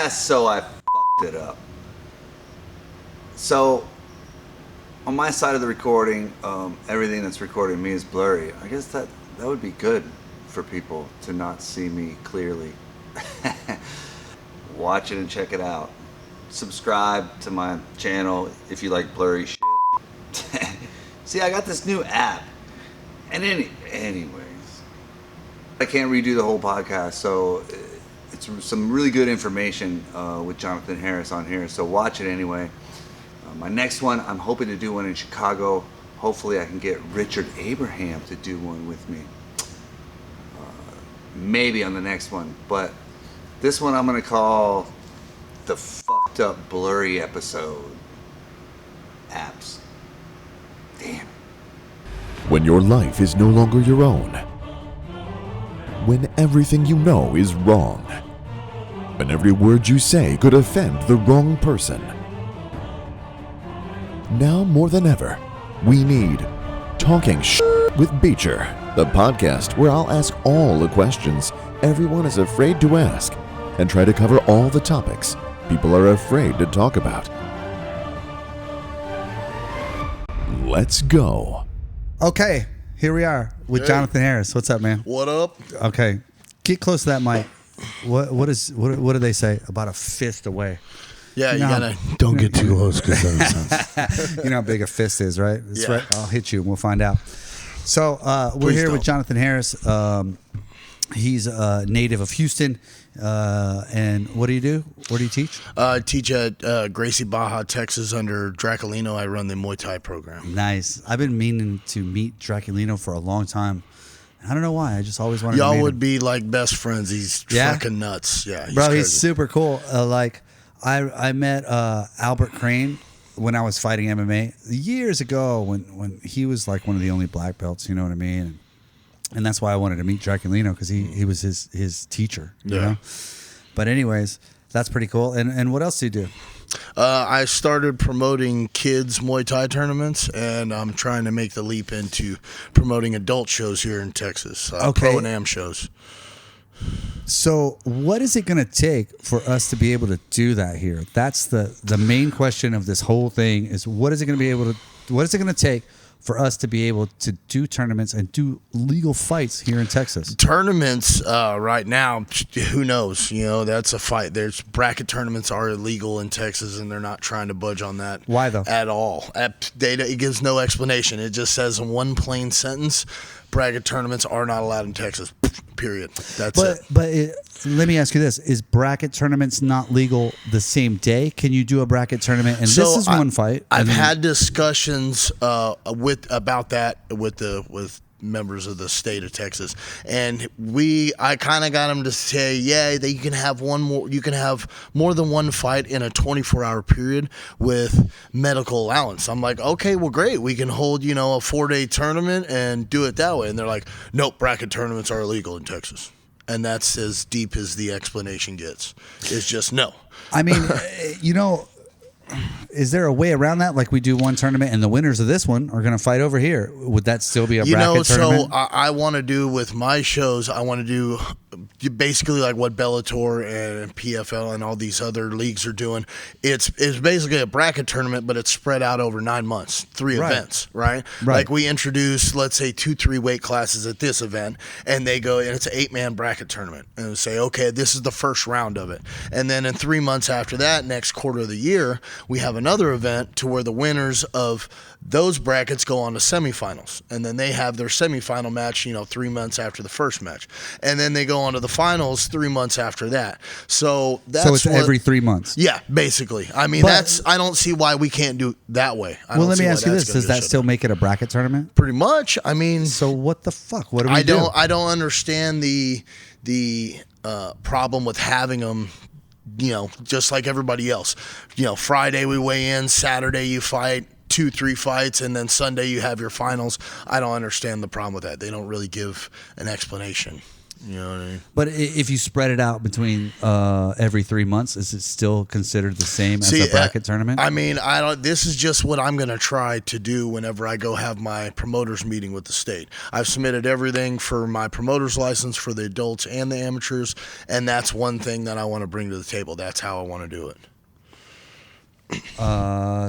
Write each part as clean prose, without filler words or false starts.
So I fucked it up. So on my side of the recording, everything that's recording me is blurry. I guess that would be good for people to not see me clearly. Watch it and check it out. Subscribe to my channel if you like blurry shit. See, I got this new app. And anyways, I can't redo the whole podcast, so it's some really good information with Jonathan Harris on here, so watch it anyway. My next one, I'm hoping to do one in Chicago. Hopefully I can get Richard Abraham to do one with me. Maybe on the next one, but this one I'm going to call the fucked up blurry episode. Apps. Damn. When your life is no longer your own. When everything you know is wrong. When every word you say could offend the wrong person. Now more than ever, we need Talking with Beecher, the podcast where I'll ask all the questions everyone is afraid to ask and try to cover all the topics people are afraid to talk about. Let's go. Okay, here we are with Jonathan Harris. What's up, man? What up? Okay, get close to that mic. What do they say about a fist away? Yeah, you gotta don't get too close because that You know how big a fist is, right? That's Yeah. right. I'll hit you and we'll find out. So we're here with Jonathan Harris. He's a native of Houston. And what do you do? Where do you teach? I teach at Gracie, Baja, Texas under Draculino. I run the Muay Thai program. Nice. I've been meaning to meet Draculino for a long time. I don't know why. I just always wanted to meet Y'all him. would be like best friends. He's fucking nuts. Yeah, Bro, crazy. he's super cool. I met Albert Crane when I was fighting MMA years ago when he was like one of the only black belts, you know what I mean? And that's why I wanted to meet Draculino because he was his teacher, you know? But anyways, that's pretty cool. And what else do you do? I started promoting kids Muay Thai tournaments, and I'm trying to make the leap into promoting adult shows here in Texas. Pro and Am shows. So what is it going to take for us to be able to do that here? That's the main question of this whole thing is what is it going to take for us to be able to do tournaments and do legal fights here in Texas? Tournaments right now, who knows? You know, that's a fight. There's bracket tournaments are illegal in Texas, and they're not trying to budge on that. Why though? At all. It gives no explanation. It just says in one plain sentence, bracket tournaments are not allowed in Texas. Period. That's it. But let me ask you this: is bracket tournaments not legal the same day? Can you do a bracket tournament? And this is one fight. I've had discussions about that with members of the state of Texas, and I kind of got them to say, that you can have more than one fight in a 24-hour period with medical allowance. I'm like, okay, well, great, we can hold a 4-day tournament and do it that way. And they're like, nope, bracket tournaments are illegal in Texas. And that's as deep as the explanation gets. It's just no. I mean, is there a way around that? Like we do one tournament and the winners of this one are going to fight over here. Would that still be a bracket tournament? So I want to do with my shows, I want to do basically like what Bellator and PFL and all these other leagues are doing. It's basically a bracket tournament, but it's spread out over 9 months, 3 events, right? Like we introduce, let's say 2-3 weight classes at this event, and they go, and it's an 8-man bracket tournament. And say, okay, this is the first round of it. And then in 3 months after that, next quarter of the year, we have another event to where the winners of those brackets go on to semifinals, and then they have their semifinal match 3 months after the first match, and then they go on to the finals 3 months after that. So it's every 3 months. Yeah, basically. I mean, I don't see why we can't do it that way. Well, let me ask you this: does that still make it a bracket tournament? Pretty much. I mean, so what the fuck? What do we do? I don't understand the problem with having them. Just like everybody else. Friday we weigh in, Saturday you fight 2-3 fights, and then Sunday you have your finals. I don't understand the problem with that. They don't really give an explanation. You know what I mean? But if you spread it out between every 3 months, is it still considered the same as a bracket tournament? I mean, I don't. This is just what I'm going to try to do whenever I go have my promoters meeting with the state. I've submitted everything for my promoter's license for the adults and the amateurs, and that's one thing that I want to bring to the table. That's how I want to do it.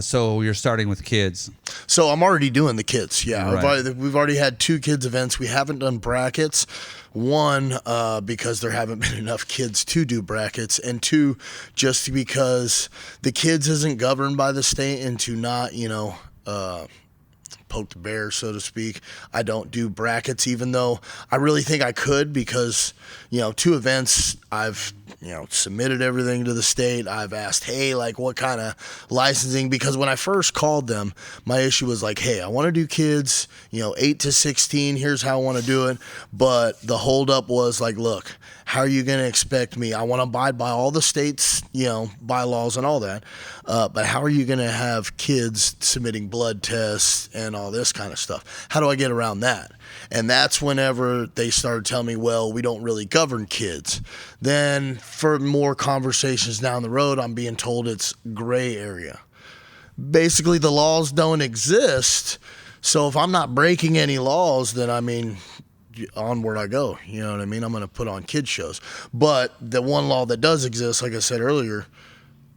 So you're starting with kids. So I'm already doing the kids. Yeah, Right. we've already had 2 kids events. We haven't done brackets. One, because there haven't been enough kids to do brackets, and 2, just because the kids isn't governed by the state, and to not, poke the bear, so to speak. I don't do brackets, even though I really think I could, because 2 events I've submitted everything to the state. I've asked, hey, like, what kind of licensing? Because when I first called them, my issue was like, hey, I want to do kids, 8 to 16. Here's how I want to do it. But the holdup was like, look, how are you going to expect me? I want to abide by all the state's, bylaws and all that. But how are you going to have kids submitting blood tests and all this kind of stuff? How do I get around that? And that's whenever they started telling me, well, we don't really govern kids. Then for more conversations down the road, I'm being told it's gray area. Basically, the laws don't exist. So if I'm not breaking any laws, then onward I go. You know what I mean? I'm going to put on kids shows. But the one law that does exist, like I said earlier,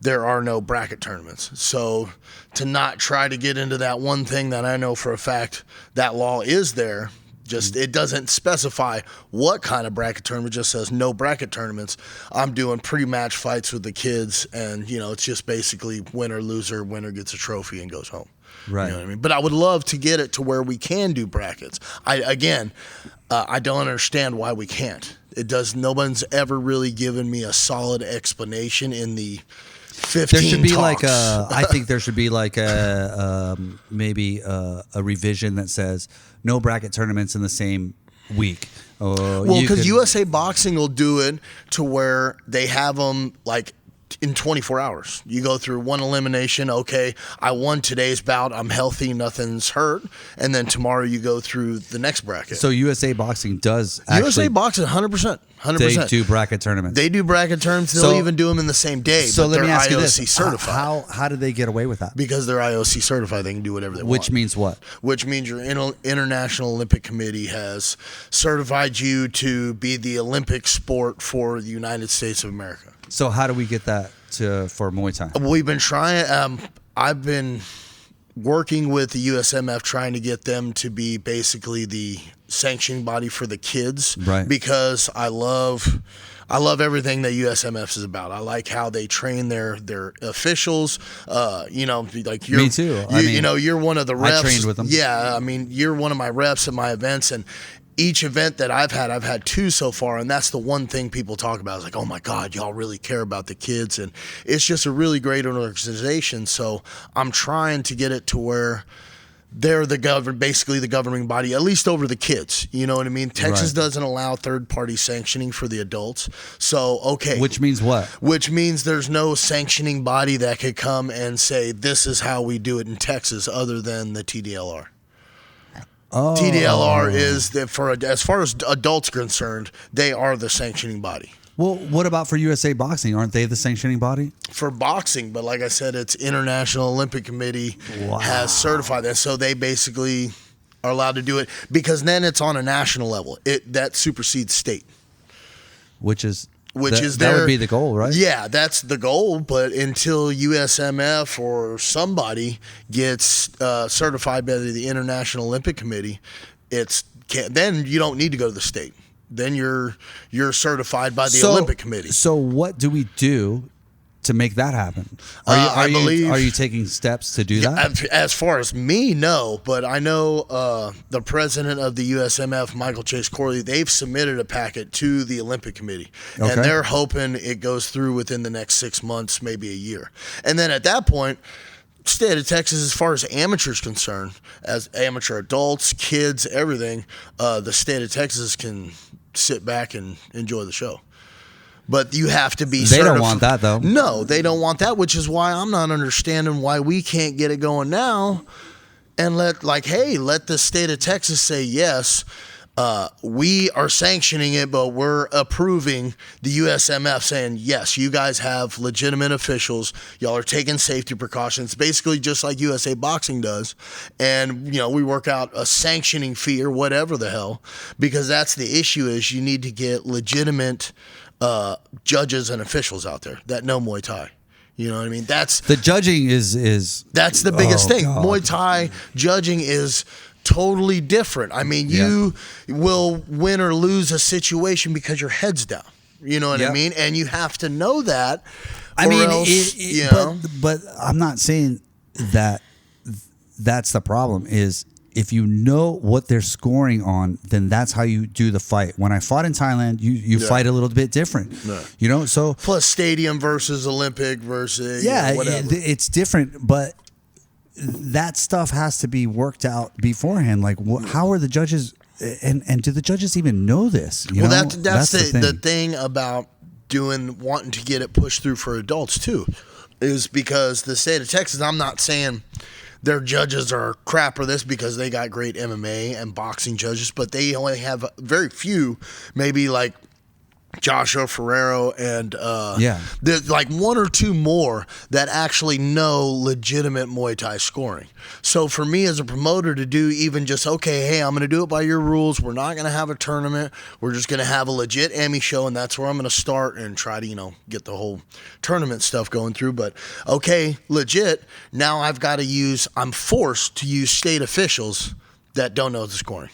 there are no bracket tournaments. So to not try to get into that one thing that I know for a fact that law is there, just it doesn't specify what kind of bracket tournament, it just says no bracket tournaments. I'm doing pre-match fights with the kids, and it's just basically winner, loser, winner gets a trophy and goes home. Right. You know what I mean? But I would love to get it to where we can do brackets. I don't understand wwhy we can't. No one's ever really given me a solid explanation in the 15 There should be talks. I think there should be maybe a revision that says no bracket tournaments in the same week. Well, because USA Boxing will do it to where they have them like in 24 hours. You go through one elimination. Okay, I won today's bout. I'm healthy. Nothing's hurt. And then tomorrow you go through the next bracket. So USA Boxing does actually. USA Boxing, 100%. 100%. They do bracket tournaments. They do bracket tournaments. They'll even do them in the same day. So but let they're me ask you IOC this: certified. how do they get away with that? Because they're IOC certified, they can do whatever they want. Which means what? Which means your International Olympic Committee has certified you to be the Olympic sport for the United States of America. So how do we get that for Muay Thai? We've been trying. I've been working with the USMF trying to get them to be basically the sanctioning body for the kids. Right. Because I love everything that USMF is about. I like how they train their officials. Like you're, me too. You're one of the reps. I trained with them. Yeah, you're one of my reps at my events, and each event that I've had 2 so far, and that's the one thing people talk about is like, oh my God, y'all really care about the kids, and it's just a really great organization. So I'm trying to get it to where they're basically the governing body, at least over the kids. You know what I mean? Texas doesn't allow third-party sanctioning for the adults. So, okay. Which means what? Which means there's no sanctioning body that could come and say, this is how we do it in Texas, other than the TDLR. Oh. TDLR is as far as adults are concerned, they are the sanctioning body. Well, what about for USA Boxing? Aren't they the sanctioning body? For boxing, but like I said, it's International Olympic Committee has certified that, so they basically are allowed to do it because then it's on a national level. That supersedes state. That would be the goal, right? Yeah, that's the goal. But until USMF or somebody gets certified by the International Olympic Committee, then you don't need to go to the state. Then you're certified by the Olympic Committee. So what do we do to make that happen? Are you taking steps to do that? As far as me, no. But I know the president of the USMF, Michael Chase Corley, they've submitted a packet to the Olympic Committee. Okay. And they're hoping it goes through within the next 6 months, maybe a year. And then at that point, state of Texas, as far as amateurs concerned, as amateur adults, kids, everything, the state of Texas can sit back and enjoy the show. But you have to be certified. They don't want that, though. No, they don't want that, which is why I'm not understanding why we can't get it going now and let the state of Texas say yes. We are sanctioning it, but we're approving the USMF saying, yes, you guys have legitimate officials. Y'all are taking safety precautions, basically just like USA Boxing does. And, we work out a sanctioning fee or whatever the hell, because that's the issue is you need to get legitimate judges and officials out there that know Muay Thai. You know what I mean? That's the judging is that's the biggest thing. God. Muay Thai judging is totally different. I mean, you will win or lose a situation because your head's down. You know what I mean? And you have to know that. I mean, else, but I'm not saying that that's the problem. Is if you know what they're scoring on, then that's how you do the fight. When I fought in Thailand, you fight a little bit different. Yeah. So plus stadium versus Olympic versus whatever. It's different, but that stuff has to be worked out beforehand. Like, how are the judges, and do the judges even know this? That's the thing about wanting to get it pushed through for adults too, is because the state of Texas, I'm not saying their judges are crap or this, because they got great MMA and boxing judges, but they only have very few, maybe like Joshua Ferrero and there's like one or two more that actually know legitimate Muay Thai scoring. So for me as a promoter to do even just, okay, hey, I'm going to do it by your rules. We're not going to have a tournament. We're just going to have a legit Emmy show, and that's where I'm going to start and try to, get the whole tournament stuff going through. But okay, legit, now I'm forced to use state officials that don't know the scoring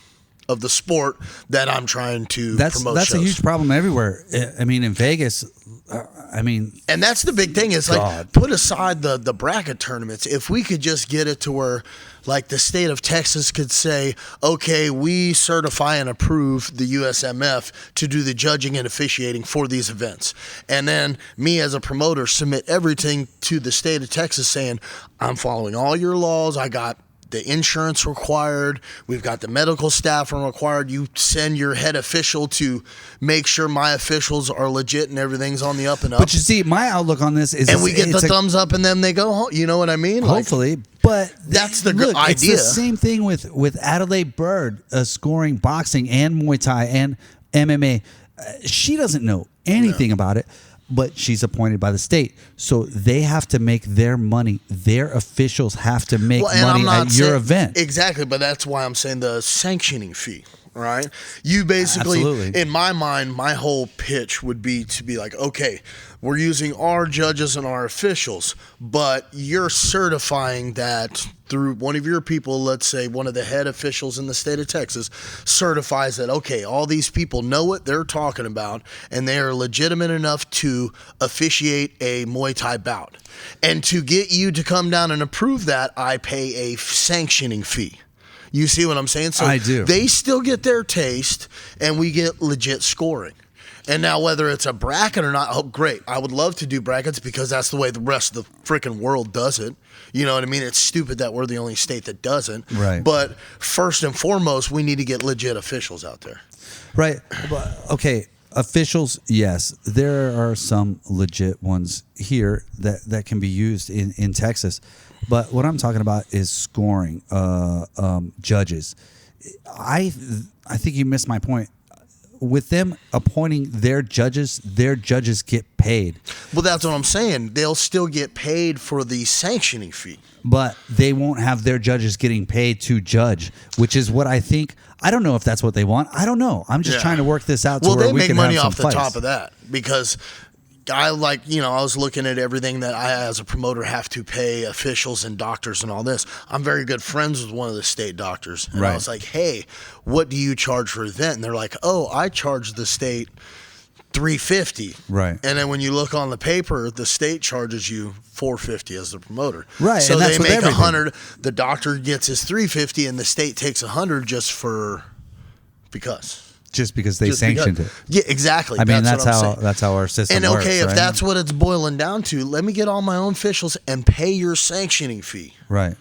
of the sport that I'm trying to promote. That's a huge problem everywhere. I mean, in Vegas, and that's the big thing is like, put aside the bracket tournaments. If we could just get it to where like the state of Texas could say, okay, we certify and approve the USMF to do the judging and officiating for these events. And then me as a promoter submit everything to the state of Texas saying, I'm following all your laws. I got the insurance required. We've got the medical staff required. You send your head official to make sure my officials are legit and everything's on the up and up. But you see, my outlook on this is, and we get the thumbs up, and then they go home. You know what I mean? Hopefully, but that's the idea. idea. It's the same thing with Adelaide Bird scoring boxing and Muay Thai and MMA. She doesn't know anything about it. But she's appointed by the state. So they have to make their money. Their officials have to make money at your event. Exactly, but that's why I'm saying the sanctioning fee, right? You basically, in my mind, my whole pitch would be to be like, okay, we're using our judges and our officials, but you're certifying that through one of your people, let's say one of the head officials in the state of Texas, certifies that, okay, all these people know what they're talking about and they are legitimate enough to officiate a Muay Thai bout. And to get you to come down and approve that, I pay a sanctioning fee. You see what I'm saying? So I do. They still get their taste and we get legit scoring. And now whether it's a bracket or not, oh, great. I would love to do brackets because that's the way the rest of the freaking world does it. You know what I mean? It's stupid that we're the only state that doesn't. Right. But first and foremost, we need to get legit officials out there. Right. Okay. Officials, yes. There are some legit ones here that can be used in Texas. But what I'm talking about is scoring judges. I think you missed my point. With them appointing their judges get paid. Well, that's what I'm saying. They'll still get paid for the sanctioning fee. But they won't have their judges getting paid to judge, which is what I think. I don't know if that's what they want. I don't know. I'm just trying to work this out to where we can have some fights. Well, they make money off the top of that because I was looking at everything that I as a promoter have to pay officials and doctors and all this. I'm very good friends with one of the state doctors. And I was like, hey, what do you charge for an event? And they're like, oh, I charge the state $350. Right. And then when you look on the paper, the state charges you $450 as the promoter. Right. So and that's they make $100. The doctor gets his $350 and the state takes $100 just because they sanctioned it. Yeah, exactly. I mean, that's how our system works. And okay, if that's what it's boiling down to, let me get all my own officials and pay your sanctioning fee. Right.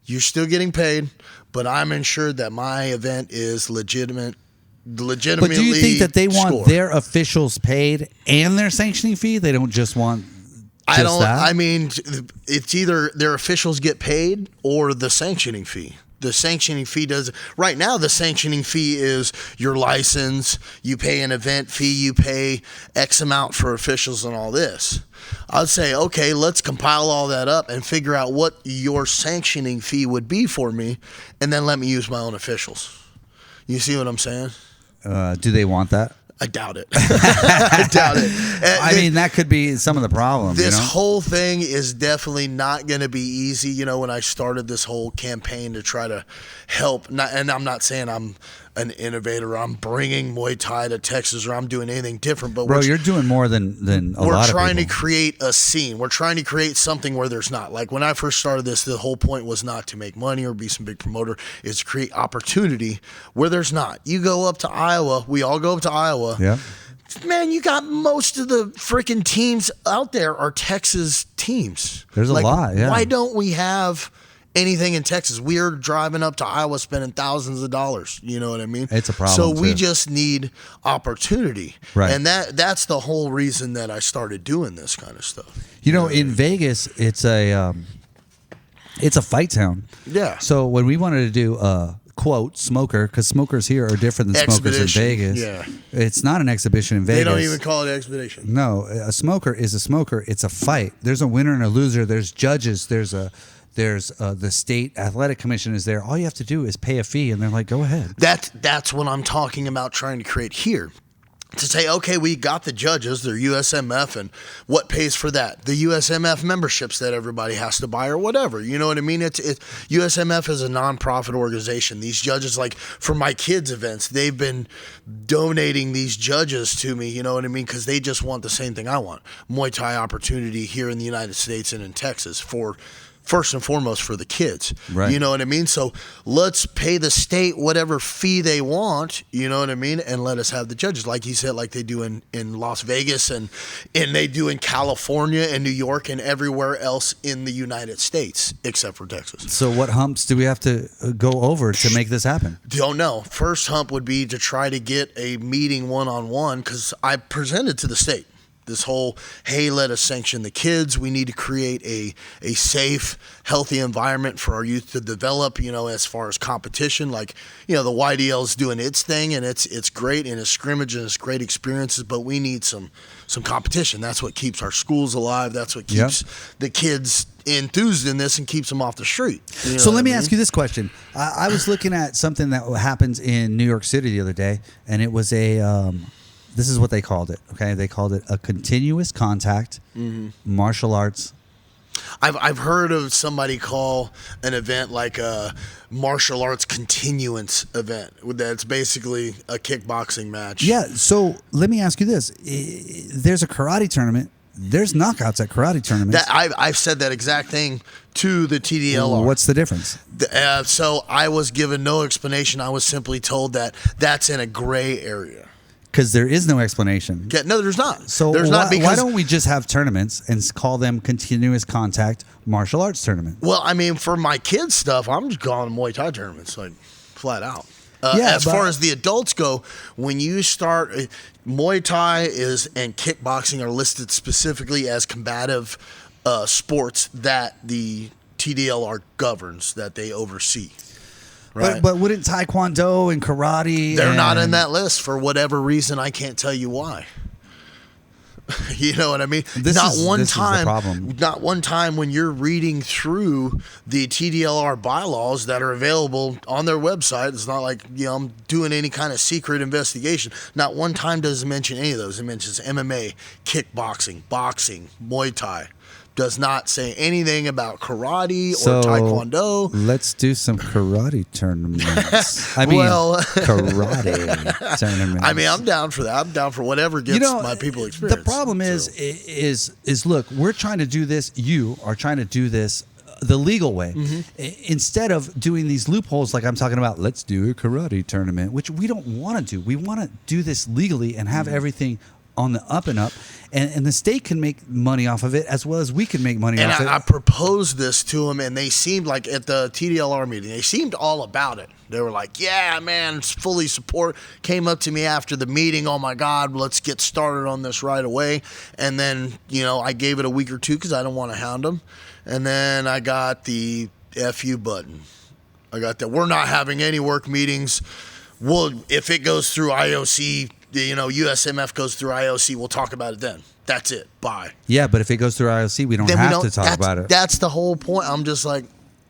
You're still getting paid, but I'm ensured that my event is legitimately. But do you think that they want their officials paid and their sanctioning fee? They don't just want that? I mean, it's either their officials get paid or the sanctioning fee. The sanctioning fee does right now. The sanctioning fee is your license. You pay an event fee. You pay X amount for officials and all this. I'd say, okay, let's compile all that up and figure out what your sanctioning fee would be for me, and then let me use my own officials. You see what I'm saying? Do they want that? I doubt it. I doubt it. I mean, that could be some of the problem. This you know? whole thing is definitely not going to be easy. You know, when I started this whole campaign to try to help, and I'm not saying I'm an innovator, I'm bringing Muay Thai to Texas, or I'm doing anything different. But Bro, you're doing more than a lot of We're trying to people. create a scene. We're trying to create something where there's not. Like when I first started this, the whole point was not to make money or be some big promoter. It's to create opportunity where there's not. You go up to Iowa. We all go up to Iowa. Yeah. Man, you got most of the freaking teams out there are Texas teams. There's a lot, yeah. Why don't we have anything in Texas? We are driving up to Iowa spending thousands of dollars. You know what I mean? It's a problem, So we too. just need opportunity. Right. And that's the whole reason that I started doing this kind of stuff. You know, in Vegas, it's a fight town. Yeah. So when we wanted to do quote smoker, because smokers here are different than smokers in Expedition, Vegas. yeah. It's not an exhibition in Vegas. They don't even call it expedition. No, a smoker is a smoker. It's a fight. There's a winner and a loser. There's judges. There's the state athletic commission is there. All you have to do is pay a fee, and they're like, go ahead. That's what I'm talking about trying to create here. To say, okay, we got the judges, they're USMF, and what pays for that? The USMF memberships that everybody has to buy or whatever. You know what I mean? It's USMF is a nonprofit organization. These judges, like for my kids' events, they've been donating these judges to me, you know what I mean? Because they just want the same thing I want. Muay Thai opportunity here in the United States and in Texas for first and foremost for the kids. Right. You know what I mean? So let's pay the state whatever fee they want, you know what I mean? And let us have the judges, like you said, like they do in Las Vegas and they do in California and New York and everywhere else in the United States, except for Texas. So what humps do we have to go over to make this happen? Don't know. First hump would be to try to get a meeting one-on-one, because I presented to the state this whole, hey, let us sanction the kids. We need to create a safe, healthy environment for our youth to develop, you know, as far as competition. Like, you know, the YDL is doing its thing, and it's great, and it's scrimmage, and it's great experiences, but we need some competition. That's what keeps our schools alive. That's what keeps the kids enthused in this and keeps them off the street. You know So what let I me mean? ask you this question. I was looking at something that happens in New York City the other day, and it was this is what they called it, okay? They called it a continuous contact martial arts. I've heard of somebody call an event like a martial arts continuance event. That's basically a kickboxing match. Yeah, so let me ask you this. There's a karate tournament. There's knockouts at karate tournaments. I've said that exact thing to the TDLR. What's the difference? So I was given no explanation. I was simply told that that's in a gray area. Because there is no explanation. Yeah, no, there's not. So there's not because, why don't we just have tournaments and call them continuous contact martial arts tournament? Well, I mean, for my kids' stuff, I'm just calling them Muay Thai tournaments, like flat out. Yeah, as far as the adults go, when you start, Muay Thai and kickboxing are listed specifically as combative sports that the TDLR governs, that they oversee. Right. But wouldn't Taekwondo and karate? They're not in that list for whatever reason. I can't tell you why. You know what I mean? This is the problem. Not one time when you're reading through the TDLR bylaws that are available on their website. It's not like, you know, I'm doing any kind of secret investigation. Not one time does it mention any of those. It mentions MMA, kickboxing, boxing, Muay Thai. Does not say anything about karate or Taekwondo. Let's do some karate tournaments. I mean, karate tournaments. I mean, I'm down for that. I'm down for whatever gets my people experience. The problem is look, we're trying to do this. You are trying to do this the legal way. Instead of doing these loopholes like I'm talking about, let's do a karate tournament, which we don't want to do. We want to do this legally and have everything on the up and up, and the state can make money off of it as well as we can make money off it. And I proposed this to them, and they seemed like at the TDLR meeting, they seemed all about it. They were like, yeah, man, fully support. Came up to me after the meeting, oh my God, let's get started on this right away. And then, you know, I gave it a week or two because I don't want to hound them. And then I got the FU button. I got that. We're not having any work meetings. If it goes through IOC, USMF goes through IOC, we'll talk about it then. That's it. Bye. Yeah, but if it goes through IOC, we don't have to talk about it. That's the whole point. I'm just like,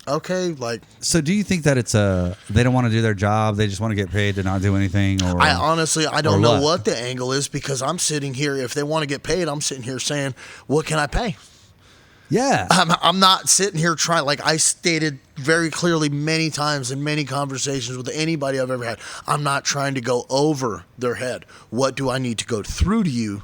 okay, like. So do you think that they don't want to do their job, they just want to get paid to not do anything? Or I honestly don't know what the angle is, because I'm sitting here, if they want to get paid, I'm sitting here saying, what can I pay? Yeah. I'm not sitting here trying, like I stated very clearly many times in many conversations with anybody I've ever had, I'm not trying to go over their head. What do I need to go through to you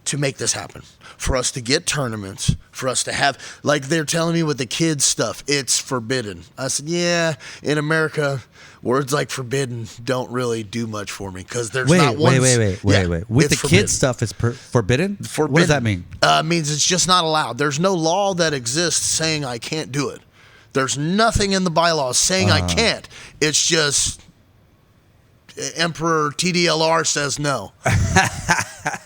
to make this happen? For us to get tournaments, for us to have, like they're telling me with the kids stuff, it's forbidden. I said, yeah, in America, words like forbidden don't really do much for me, because there's not one. Wait. With the kids stuff, it's forbidden? What does that mean? Means it's just not allowed. There's no law that exists saying I can't do it. There's nothing in the bylaws saying I can't. It's just Emperor TDLR says no.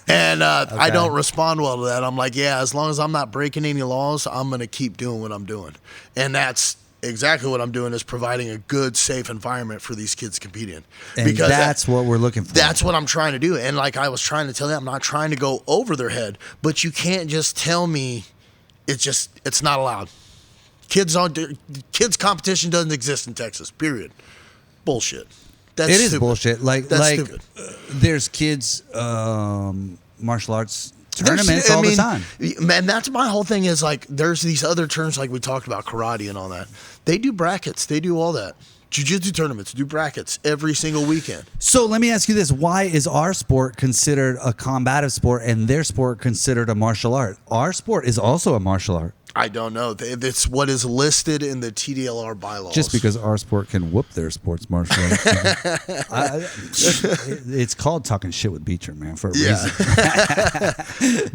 And I don't respond well to that. I'm like, yeah, as long as I'm not breaking any laws, I'm going to keep doing what I'm doing. And that's exactly what I'm doing, is providing a good, safe environment for these kids competing. And because that's what we're looking for. That's what I'm trying to do. And like I was trying to tell them, I'm not trying to go over their head, but you can't just tell me it's not allowed. Kids competition doesn't exist in Texas, period. Bullshit. It is bullshit. Stupid. There's kids martial arts tournaments all the time. And that's my whole thing, is like there's these other terms like we talked about, karate and all that. They do brackets. They do all that. Jiu-jitsu tournaments do brackets every single weekend. So let me ask you this. Why is our sport considered a combative sport and their sport considered a martial art? Our sport is also a martial art. I don't know. It's what is listed in the TDLR bylaws. Just because our sport can whoop their sport's martial arts. It's called talking shit with Beecher, man, for a reason.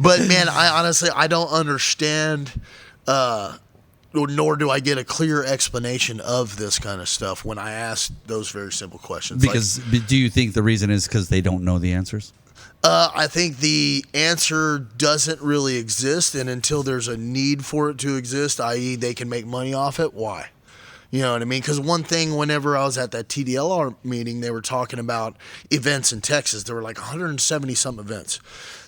But, man, I don't understand, nor do I get a clear explanation of this kind of stuff when I ask those very simple questions. Because do you think the reason is because they don't know the answers? I think the answer doesn't really exist, and until there's a need for it to exist, i.e. they can make money off it, why? You know what I mean? Because one thing, whenever I was at that TDLR meeting, they were talking about events in Texas. There were like 170-some events.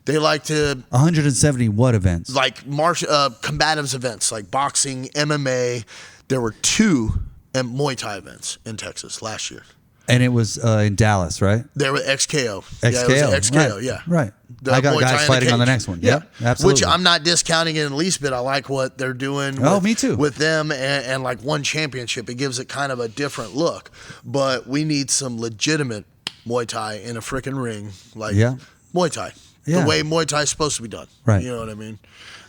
They like to... 170 what events? Like combatives events, like boxing, MMA. There were 2 Muay Thai events in Texas last year. And it was in Dallas, right? There was XKO. XKO. Yeah, it was XKO, right. yeah. Right. The I got Muay guys Thai fighting in on the next one. Yeah, absolutely. Which I'm not discounting it in the least bit. I like what they're doing me too. With them and like one championship. It gives it kind of a different look. But we need some legitimate Muay Thai in a freaking ring. Like Muay Thai. Yeah. The way Muay Thai is supposed to be done. Right. You know what I mean?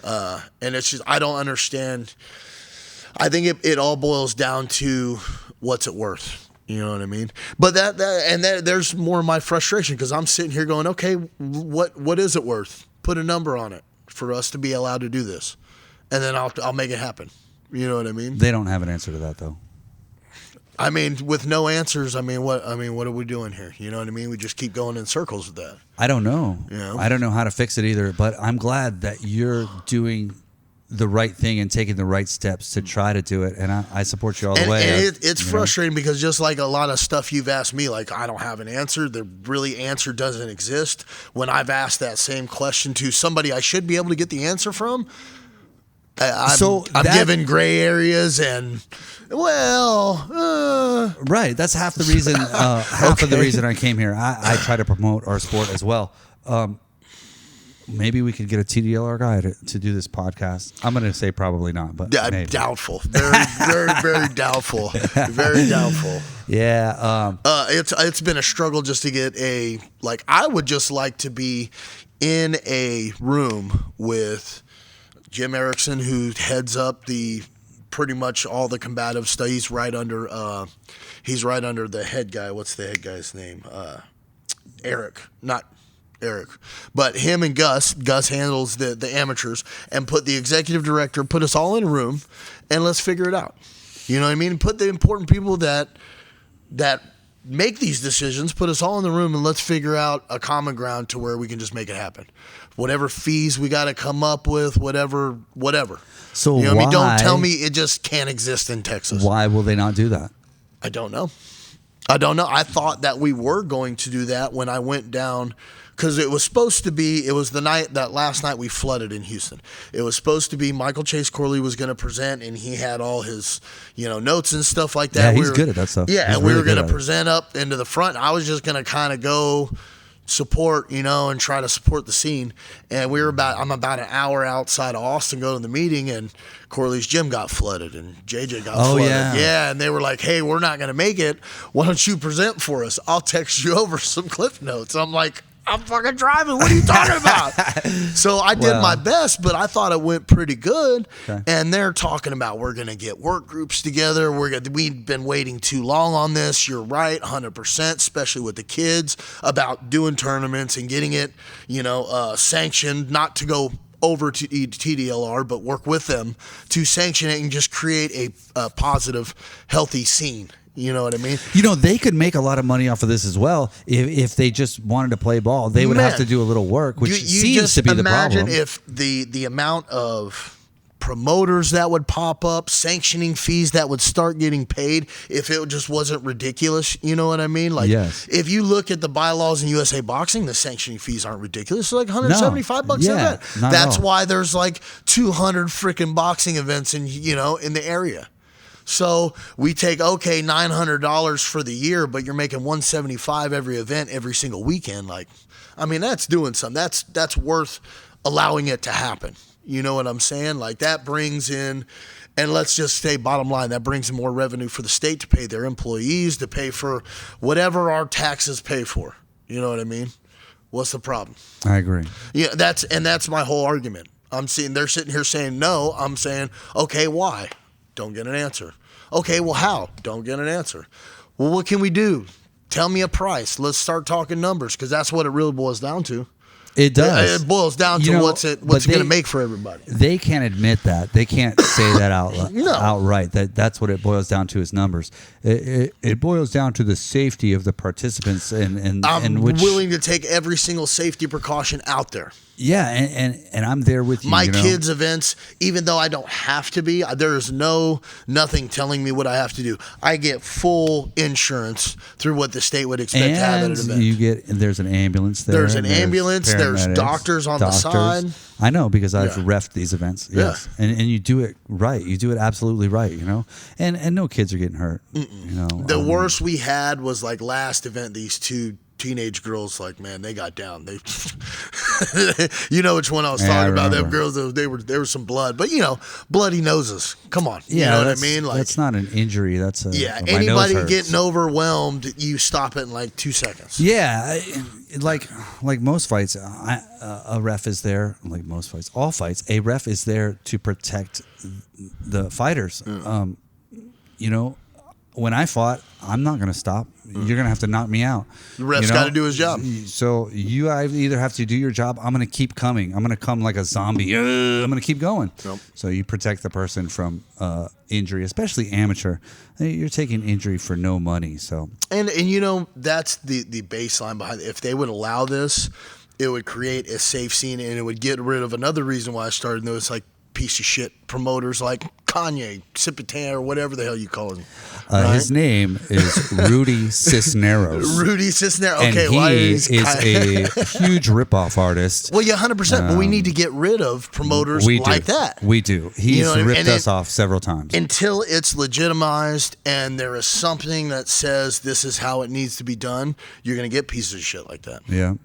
And it's just, I don't understand. I think it all boils down to what's it worth. You know what I mean? But there's more of my frustration, because I'm sitting here going, okay, what is it worth? Put a number on it for us to be allowed to do this, and then I'll make it happen. You know what I mean? They don't have an answer to that, though. I mean, with no answers, what are we doing here? You know what I mean? We just keep going in circles with that. I don't know. You know? I don't know how to fix it either, but I'm glad that you're doing the right thing and taking the right steps to try to do it, and I support you all the way. And it's frustrating, because just like a lot of stuff you've asked me, like I don't have an answer. The really answer doesn't exist. When I've asked that same question to somebody I should be able to get the answer from, I'm given gray areas and right. That's half the reason. Half of the reason I came here. I try to promote our sport as well. Maybe we could get a TDLR guy to do this podcast. I'm going to say probably not, but maybe. Doubtful. Very, very, very doubtful. Very doubtful. Yeah. It's been a struggle just to get I would just like to be in a room with Jim Erickson, who heads up pretty much all the combative stuff. He's right under the head guy. What's the head guy's name? Eric. Not Eric, but him and Gus handles the amateurs, and put the executive director, put us all in a room, and let's figure it out. You know what I mean? Put the important people that make these decisions, put us all in the room, and let's figure out a common ground to where we can just make it happen. Whatever fees we got to come up with, whatever. So you know what I mean? Don't tell me it just can't exist in Texas. Why will they not do that? I don't know. I thought that we were going to do that when I went down, because it was supposed to be, it was the night, that last night we flooded in Houston. It was supposed to be Michael Chase Corley was going to present, and he had all his, notes and stuff like that. Yeah, he's good at that stuff. Yeah, He's and we really were going good to at it. present up into the front. I was just going to kind of go support, and try to support the scene. And I'm about an hour outside of Austin going to the meeting, and Corley's gym got flooded, and JJ got flooded. Yeah. And they were like, hey, we're not going to make it. Why don't you present for us? I'll text you over some cliff notes. I'm like, I'm fucking driving. What are you talking about? So I did my best, but I thought it went pretty good. Okay. And they're talking about we're going to get work groups together. We've been waiting too long on this. You're right, 100%, especially with the kids, about doing tournaments and getting it, sanctioned, not to go over to TDLR, but work with them to sanction it and just create a positive, healthy scene. You know what I mean? They could make a lot of money off of this as well if they just wanted to play ball. They would have to do a little work, which seems to be the problem. Imagine if the amount of promoters that would pop up, sanctioning fees that would start getting paid if it just wasn't ridiculous. You know what I mean? Like, yes. If you look at the bylaws in USA Boxing, the sanctioning fees aren't ridiculous. They're like $175 an event. That's why there's like 200 freaking boxing events in the area. So we take, $900 for the year, but you're making $175 every event, every single weekend. Like, I mean, that's doing something. That's worth allowing it to happen. You know what I'm saying? Like, that brings in, and let's just say bottom line, that brings in more revenue for the state to pay their employees, to pay for whatever our taxes pay for. You know what I mean? What's the problem? I agree. Yeah, that's my whole argument. They're sitting here saying no. I'm saying, okay, why? Don't get an answer. Okay, well, how? Don't get an answer. Well, what can we do? Tell me a price. Let's start talking numbers, because that's what it really boils down to. It does. It boils down to what's it going to make for everybody. They can't admit that. They can't say that outright. That's what it boils down to is numbers. It boils down to the safety of the participants and I'm willing to take every single safety precaution out there. Yeah, and I'm there with you. My kids' events, even though I don't have to be, there's nothing telling me what I have to do. I get full insurance through what the state would expect to have at an event. There's an ambulance there. There's an ambulance. There's doctors on the side. I know, because I've reffed these events. Yes, and you do it right. You do it absolutely right. And no kids are getting hurt. The worst we had was like last event. These two teenage girls, like, man, they got down. They, you know which one I was talking about? Them girls, there was some blood, but bloody noses. Come on, you know what I mean? Like, that's not an injury. That's anybody getting overwhelmed, you stop it in like 2 seconds. Yeah, like most fights, a ref is there. Like most fights, all fights, a ref is there to protect the fighters. When I fought, I'm not going to stop. You're going to have to knock me out. The ref's got to do his job. So you either have to do your job. I'm going to keep coming. I'm going to come like a zombie. I'm going to keep going. Yep. So you protect the person from injury, especially amateur. You're taking injury for no money. So and that's the baseline behind it. If they would allow this, it would create a safe scene, and it would get rid of another reason why I started. And it was like piece of shit promoters like Kanye, Cipitan, or whatever the hell you call him. Right? His name is Rudy Cisneros. Rudy Cisneros. Okay, and he is a huge ripoff artist. Well, yeah, 100%. But we need to get rid of promoters like that. We do. He's ripped us off several times. Until it's legitimized and there is something that says this is how it needs to be done, you're going to get pieces of shit like that. Yeah.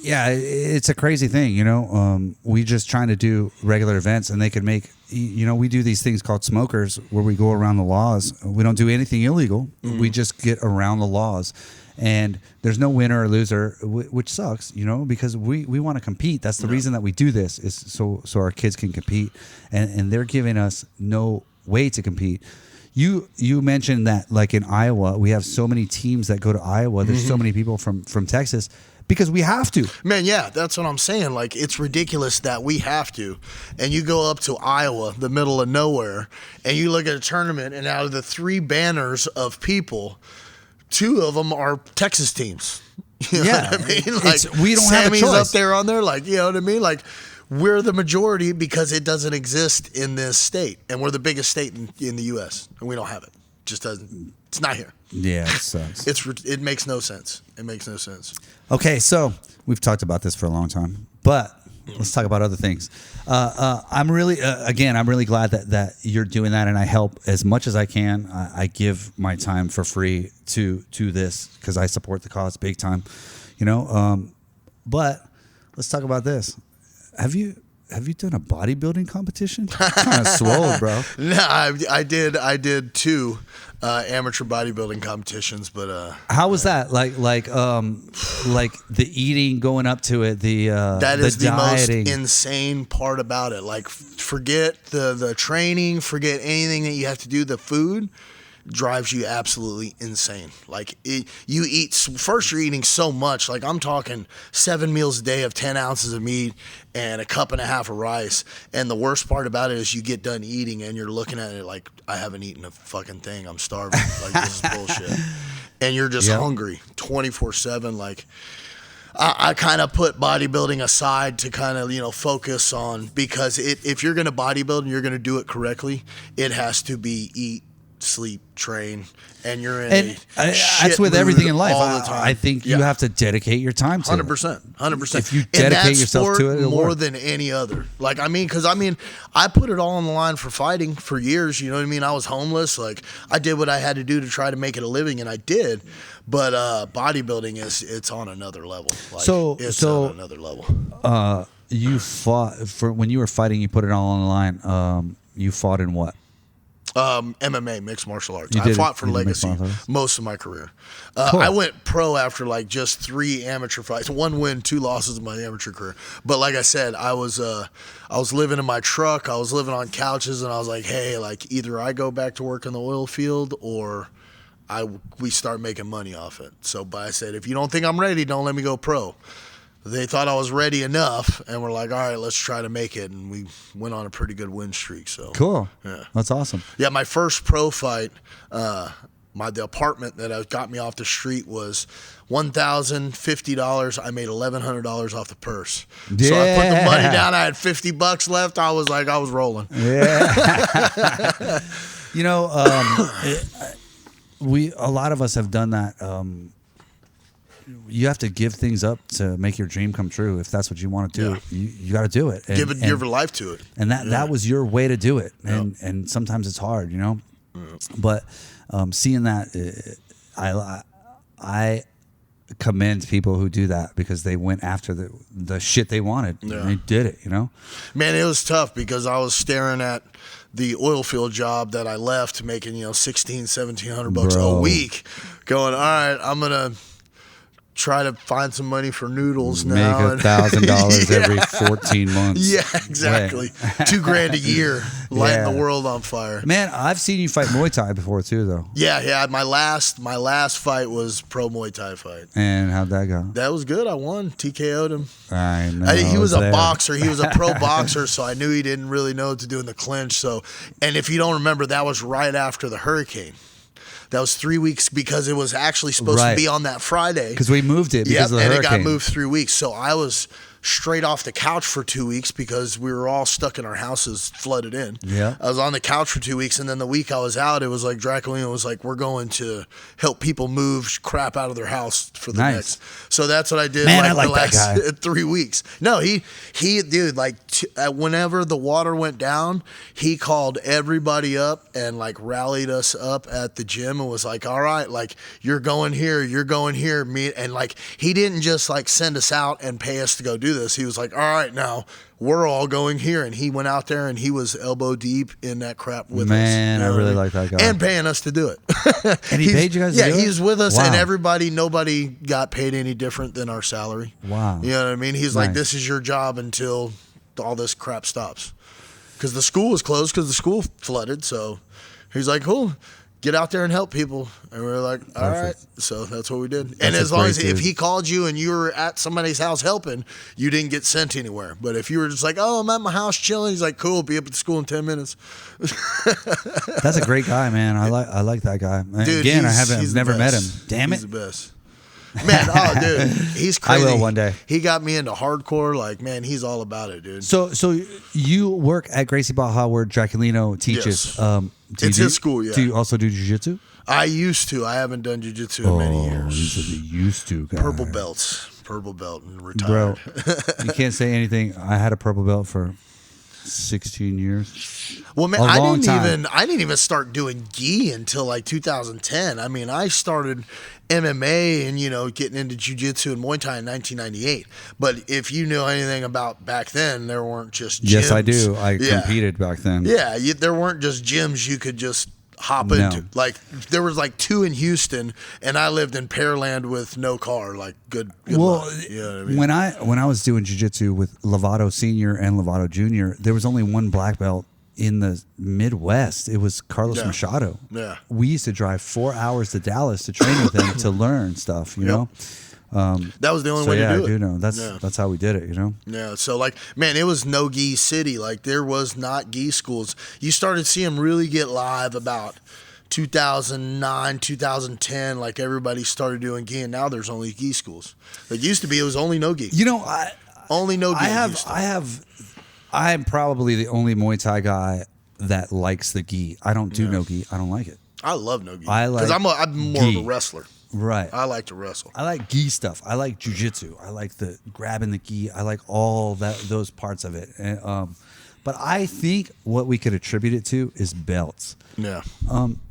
Yeah, it's a crazy thing, we just trying to do regular events, and they could make, we do these things called smokers where we go around the laws. We don't do anything illegal. Mm-hmm. We just get around the laws, and there's no winner or loser, which sucks, because we want to compete. That's the reason that we do this, is so our kids can compete, and they're giving us no way to compete. You mentioned that, like in Iowa, we have so many teams that go to Iowa. There's so many people from Texas. Because we have to. Man, yeah, that's what I'm saying. Like, it's ridiculous that we have to. And you go up to Iowa, the middle of nowhere, and you look at a tournament, and out of the 3 banners of people, 2 of them are Texas teams. You know what I mean? Like, we don't have a choice. Sammy's up there on there, like, you know what I mean? Like, we're the majority because it doesn't exist in this state. And we're the biggest state in the U.S., and we don't have it. just doesn't. It's not here. Yeah, it sucks. It makes no sense. It makes no sense. Okay, so we've talked about this for a long time, but let's talk about other things. I'm really, I'm really glad that you're doing that, and I help as much as I can. I give my time for free to this because I support the cause big time, you know. But let's talk about this. Have you done a bodybuilding competition? Kind of swole, bro. No, I did 2 amateur bodybuilding competitions, but how was that? Like the eating going up to it, that is the dieting. most insane part about it. Like, forget the training, forget anything that you have to do. The food drives you absolutely insane. Like, you eat first, you're eating so much. Like, I'm talking 7 meals a day of 10 ounces of meat and a cup and a half of rice. And the worst part about it is you get done eating and you're looking at it like, I haven't eaten a fucking thing. I'm starving. Like, this is bullshit. And you're just hungry 24/7. Like, I kind of put bodybuilding aside to kind of, focus on, because if you're going to bodybuild and you're going to do it correctly, it has to be eat, sleep, train, and you're in that's with everything in life all the time. I think you have to dedicate your time to 100%. If you dedicate yourself to it, it'll more work. than any other. Like, because I put it all on the line for fighting for years. You know what I mean? I was homeless. Like, I did what I had to do to try to make it a living, and I did. But bodybuilding it's on another level. Like, it's on another level. You fought when you were fighting. You put it all on the line. You fought in what? MMA, mixed martial arts. I fought for legacy most of my career. Cool. I went pro after like just 3 amateur fights, 1 win, 2 losses in my amateur career. But like I said, I was living in my truck. I was living on couches, and I was like, hey, like, either I go back to work in the oil field or we start making money off it. So, but I said, if you don't think I'm ready, don't let me go pro. They thought I was ready enough, and we're like, all right, let's try to make it. And we went on a pretty good win streak. So cool. Yeah, that's awesome. Yeah, my first pro fight, the apartment that got me off the street was $1,050. I made $1,100 off the purse. Yeah. So I put the money down. I had $50 left. I was like, I was rolling. Yeah. A lot of us have done that. You have to give things up to make your dream come true. If that's what you want to do, you got to do it. Give your life to it. And that was your way to do it. And sometimes it's hard, But seeing that, I commend people who do that because they went after the shit they wanted. Yeah. And they did it, Man, it was tough because I was staring at the oil field job that I left, making $1,600-1,700 a week, going, all right, I'm gonna try to find some money for noodles now. Make $1,000 every 14 months. Yeah, exactly. $2,000 a year, lighting the world on fire. Man, I've seen you fight Muay Thai before too, though. Yeah. My last fight was pro Muay Thai fight. And how'd that go? That was good. I won. TKO'd him. I know. He was a boxer. He was a pro boxer, so I knew he didn't really know what to do in the clinch. So, and if you don't remember, that was right after the hurricane. That was 3 weeks because it was actually supposed to be on that Friday. Because we moved it because of the hurricane. And it got moved 3 weeks. So I was straight off the couch for 2 weeks because we were all stuck in our houses, flooded in. Yeah. I was on the couch for 2 weeks, and then the week I was out, it was like Draculino was like, we're going to help people move crap out of their house for the next. So that's what I did. Man, like I like the that last 3 weeks. No, he dude, like whenever the water went down, he called everybody up and like rallied us up at the gym and was like, all right, like you're going here, me, and like he didn't just like send us out and pay us to go do this. He was like, all right, now we're all going here. And he went out there and he was elbow deep in that crap with us. Man, I really like that guy. And paying us to do it. And he paid you guys to do it? Yeah, he's with us. Wow. And nobody got paid any different than our salary. Wow. You know what I mean? He's like, this is your job until all this crap stops. Because the school was closed because the school flooded. So he's like, cool. Get out there and help people. And we were like, all right. So that's what we did. And as long as if he called you and you were at somebody's house helping, you didn't get sent anywhere. But if you were just like, oh, I'm at my house chilling, he's like, cool, be up at the school in 10 minutes. That's a great guy, man. I like that guy. Dude, Again, I've never met him. Damn it. He's the best. Man, oh, dude, he's crazy. I will one day. He got me into hardcore. Like, man, he's all about it, dude. So you work at Gracie Baja where Draculino teaches. Yes. It's his school, yeah. Do you also do jiu-jitsu? I used to. I haven't done jiu-jitsu in many years. He's a used to guy. Purple belt and retired. Bro, you can't say anything. I had a purple belt for 16 years. Well, man, A I long didn't even start doing gi until like 2010. I mean, I started MMA and, you know, getting into jiu-jitsu and Muay Thai in 1998. But if you know anything about back then, there weren't just gyms. Yes, I do. I competed back then. Yeah, there weren't just gyms you could just hop No. into. Like, there was like 2 in Houston, and I lived in Pearland with no car. Like, good Well, luck. You know what I mean? when I was doing jiu-jitsu with Lovato Senior and Lovato Junior, there was only one black belt in the Midwest. It was Carlos Machado. Yeah. We used to drive 4 hours to Dallas to train with him to learn stuff, you know? That was the only So way yeah, to do I it. do know. That's how we did it, you know? Yeah, so like, man, it was no gi city. Like, there was not gi schools. You started seeing them really get live about 2009, 2010. Like, everybody started doing gi, and now there's only gi schools. It used to be it was only no gi. You know, Only no gi. I'm probably the only Muay Thai guy that likes the gi. I don't do no gi. I don't like it. I love no gi. I like because I'm more gi. of a wrestler. Right. I like to wrestle. I like gi stuff. I like jujitsu. I like the grabbing the gi. I like all those parts of it. And, but I think what we could attribute it to is belts. Yeah.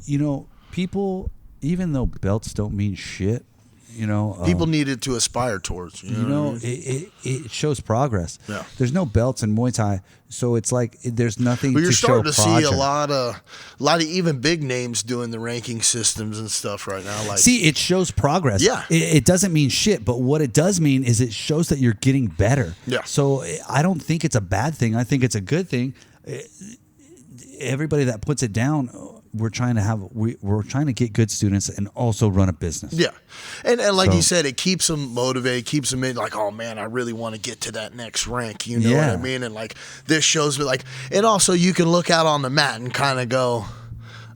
You know, people, even though belts don't mean shit, you know, People needed to aspire towards. You know, what I mean? it shows progress. Yeah. There's no belts in Muay Thai, so it's like there's nothing But to you're show starting to see progress. a lot of even big names doing the ranking systems and stuff right now. Like, See, it shows progress. Yeah. It doesn't mean shit, but what it does mean is it shows that you're getting better. Yeah. So I don't think it's a bad thing. I think it's a good thing. Everybody that puts it down, we're trying to get good students and also run a business. yeah, and like So- you said, it keeps them motivated, keeps them in like, oh man, I really want to get to that next rank. You know what I Yeah. mean? And like this shows me like, and also you can look out on the mat and kind of go,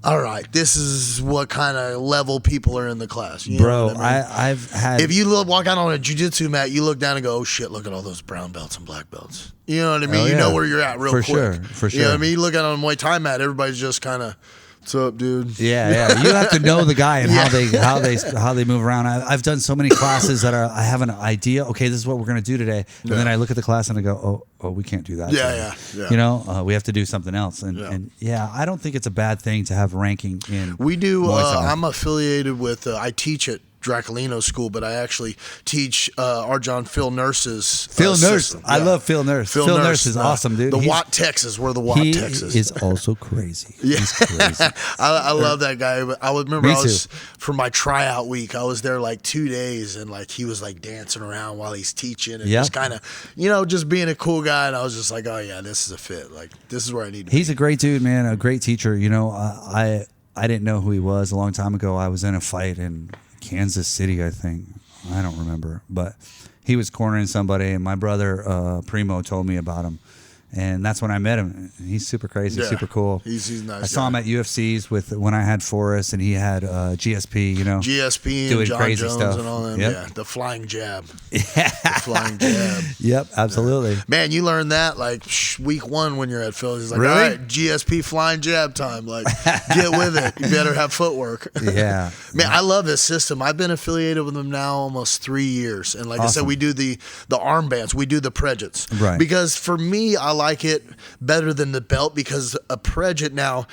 all right, this is what kind of level people are in the class. You know Bro, what I mean? I've had. If you walk out on a jiu-jitsu mat, you look down and go, oh shit, look at all those brown belts and black belts. You know what I mean? Oh, You yeah. know where you're at real For quick. sure. You know what I mean? You look out on a Muay Thai mat, everybody's just kind of, what's up, dude? Yeah. You have to know the guy and how they move around. I've done so many classes that I have an idea. Okay, this is what we're gonna do today, and then I look at the class and I go, oh, we can't do that. Yeah. You know, we have to do something else. And I don't think it's a bad thing to have ranking in. We do. Muay Thai. I'm affiliated with. I teach at Draculino School, but I actually teach Arjan Phil Nurse's. Phil Nurse. system. I Yeah. love Phil Nurse. Phil Nurse is awesome, dude. The He's- Watt, Texas. We're the Watt, He Texas. is also crazy. He's crazy. I love that guy. I would remember Me I was too. for my tryout week. I was there like 2 days, and like he was like dancing around while he's teaching, and Yep. just kind of, just being a cool guy. And I was just like, oh yeah, this is a fit. Like this is where I need to be. He's a great dude, man. A great teacher. You know, I didn't know who he was a long time ago. I was in a fight in Kansas City, I think. I don't remember, but he was cornering somebody, and my brother Primo told me about him, and that's when I met him. He's super crazy, Yeah. super cool. He's a nice I saw guy. him at UFCs when I had Forrest, and he had GSP. You know, GSP and doing John crazy Jones stuff. and all them. Yep. Yeah, the flying jab. The flying jab. Yep, absolutely. Man, you learn that like week 1 when you're at Phillies. It's like, Really? all right, GSP flying jab time. Like, get with it. You better have footwork. Yeah. Man, I love this system. I've been affiliated with them now almost 3 years. And like I said, Awesome. we do the armbands. We do the predgets. Right. Because for me, I like it better than the belt because a predget now,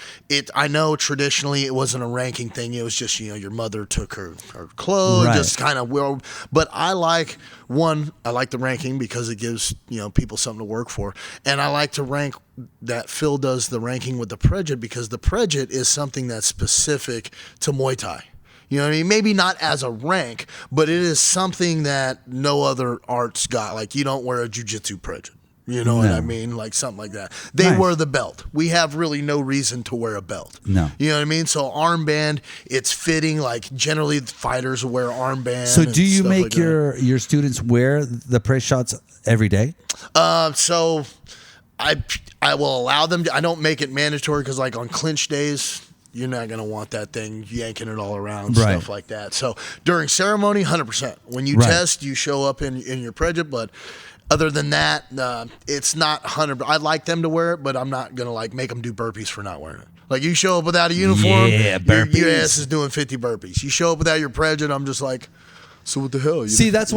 I know traditionally it wasn't a ranking thing. It was just, your mother took her clothes, Right. just kind of well. But I like the ranking because it gives, people something to work for. And I like to rank that Phil does the ranking with the predget because the predget is something that's specific to Muay Thai. You know what I mean? Maybe not as a rank, but it is something that no other arts got. Like you don't wear a jiu-jitsu predget. You know what I mean? Like something like that. They Nice. wear the belt. We have really no reason to wear a belt. No. You know what I mean? So armband, it's fitting. Like generally fighters wear armbands. So do you stuff make like that. your students wear the press shots every day? So I will allow them. I don't make it mandatory because like on clinch days, you're not going to want that thing yanking it all around, Right. stuff like that. So during ceremony, 100%. When you Right. test, you show up in your prejudice, but other than that, it's not 100. I like them to wear it, but I'm not going to like make them do burpees for not wearing it. Like you show up without a uniform, Yeah, your burpees. ass is doing 50 burpees. You show up without your prejudice, I'm just like, so what the hell? You See, know? that's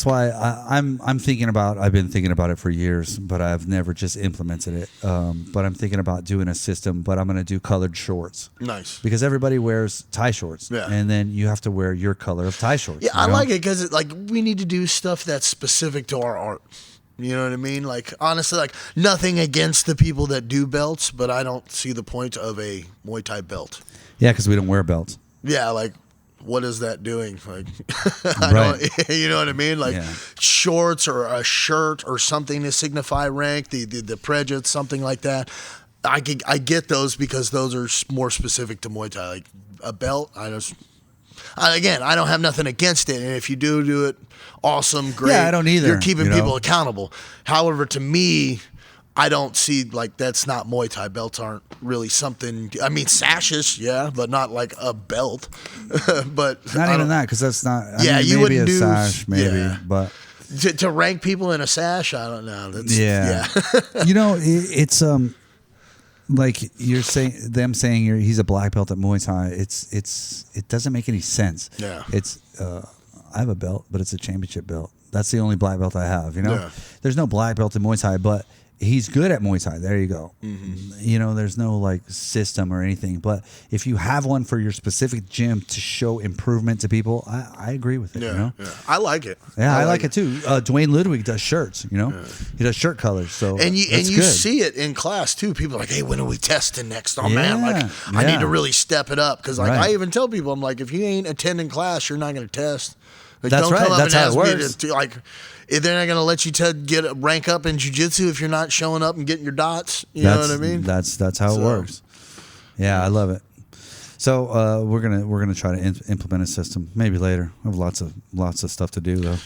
why. I'm thinking about. I've been thinking about it for years, but I've never just implemented it. But I'm thinking about doing a system. But I'm going to do colored shorts. Nice. Because everybody wears tie shorts, Yeah. and then you have to wear your color of tie shorts. Yeah, I you know? like it because like we need to do stuff that's specific to our art. You know what I mean? Like honestly, like nothing against the people that do belts, but I don't see the point of a Muay Thai belt. Yeah, because we don't wear belts. Yeah, like what is that doing? Like, Right. you know what I mean? Like Yeah. shorts or a shirt or something to signify rank, the prejudice, something like that. I get those because those are more specific to Muay Thai. Like a belt, again, I don't have nothing against it, and if you do it, awesome, great. Yeah, I don't either, You're keeping you know? people accountable. However, to me, I don't see like that's not Muay Thai. Belts aren't really something. I mean, sashes, yeah, but not like a belt. But Not I even don't- that, because that's not. I Yeah, mean, you maybe wouldn't a do- sash, maybe, yeah. but to rank people in a sash, I don't know. That's, yeah. You know, it's like you're saying, them saying he's a black belt at Muay Thai. It doesn't make any sense. Yeah. It's I have a belt, but it's a championship belt. That's the only black belt I have. You know, Yeah. there's no black belt in Muay Thai, but he's good at Muay Thai. There you go. Mm-hmm. You know, there's no like system or anything. But if you have one for your specific gym to show improvement to people, I agree with it. Yeah, You know. yeah. I like it. Yeah, I like it too. Dwayne Ludwig does shirts. You know, he does shirt colors. So And you that's good. see it in class too. People are like, hey, when are we testing next? Oh man, Yeah, like I yeah. need to really step it up because like Right. I even tell people, I'm like, if you ain't attending class, you're not going to test. Like, That's don't right. come up That's and how ask it me works. to like. If they're not going to let you get rank up in jiu-jitsu if you're not showing up and getting your dots. You know what I mean? That's how it So- works. Yeah, I love it. So we're gonna try to implement a system maybe later. I have lots of stuff to do though.